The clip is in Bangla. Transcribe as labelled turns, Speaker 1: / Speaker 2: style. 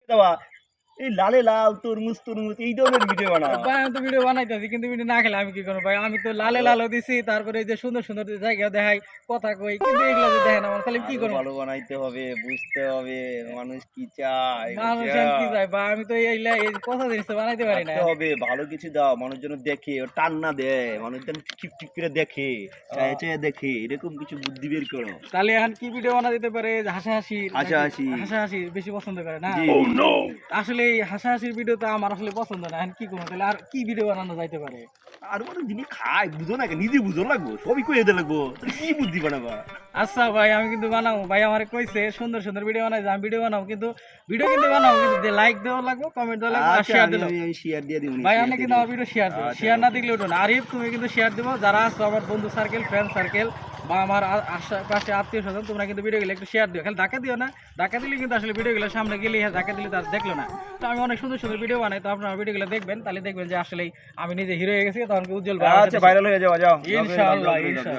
Speaker 1: দেওয়া এই লালে লাল তরমুজ তরমুজ এই ধরনের ভিডিও বানাও।
Speaker 2: ভাই আমি তো ভিডিও বানাইতেছি কিন্তু ভিডিও না খেলে আমি কি করবো ভাই? আমি তো লালে লালও দিছি, তারপরে এই যে সুন্দর সুন্দর জায়গা দেখাই, কথা কই, কিন্তু এগুলো যে দেখেন আমার, তাহলে কি
Speaker 1: আরো
Speaker 2: করবো?
Speaker 1: ভালো বানাইতে হবে, বুঝতে হবে মানুষ কি চায়,
Speaker 2: মানুষ আর কি চায় বা আমি তো এই কথা জিনিস তো বানাইতে পারি না।
Speaker 1: থাকতে হবে ভালো কিছু দাও, মানুষ যেন দেখে, ও টান না দেয়, মানুষ যেন ঠিক ঠিক করে দেখে, চায় চায় দেখে, এরকম কিছু বুদ্ধি বের করো।
Speaker 2: তাহলে এখন কি ভিডিও বানা দিতে পারে? যে হাসাহাসি
Speaker 1: হাসাহাসি।
Speaker 2: হাসাহাসি বেশি পছন্দ করে না?
Speaker 1: জি,
Speaker 2: আসলে এই হাসাহাসির ভিডিও তো আমার আসলে পছন্দ না। এখন কি করবো? তাহলে আর কি ভিডিও বানানো যাইতে পারে?
Speaker 1: আর মানুষ যিনি খায় বুঝো না, নিজে বুঝো লাগবো, সবই কয়ে দিতে লাগবো, তুমি কি বুদ্ধি বানাবা?
Speaker 2: আচ্ছা ভাই, আমি কিন্তু বানাবো ভাই, আমার কইছে সুন্দর সুন্দর ভিডিও বানাই, আমি ভিডিও বানাবো, কিন্তু ভিডিও কিন্তু বানাবো, কিন্তু লাইক দেওয়া লাগবে, কমেন্ট দেওয়া লাগবে, আর
Speaker 1: আচ্ছা,
Speaker 2: শেয়ার দিলো।
Speaker 1: আমি শেয়ার দিয়ে দিব।
Speaker 2: ভাই আপনি কিন্তু আমার ভিডিও শেয়ার দেবো,
Speaker 1: আচ্ছা,
Speaker 2: শেয়ার না দিলে ওঠো না। আরিফ তুমি কিন্তু শেয়ার দেবো, যারা আছো আমার বন্ধু সার্কেল, ফ্রেন্ড সার্কেল বা আমার আশেপাশে আত্মীয় স্বজন, তোমরা কিন্তু ভিডিওগুলো একটু শেয়ার দিও, খালি ধাক্কা দিও না। ধাক্কা দিলে কিন্তু আসলে ভিডিওগুলো সামনে গেলে ধাক্কা দিলে তার দেখলো না। তো আমি অনেক সুন্দর সুন্দর ভিডিও বানাই, তো আপনারা ভিডিওগুলো দেখবেন, তাহলে দেখবেন যে আসলে আমি নিজে হিরো হয়ে গেছি, তখন উজ্জ্বল ভাই
Speaker 1: আচ্ছা ভাইরাল হয়ে যাওয়া, যাও
Speaker 2: ইনশাআল্লাহ ইনশাআল্লাহ।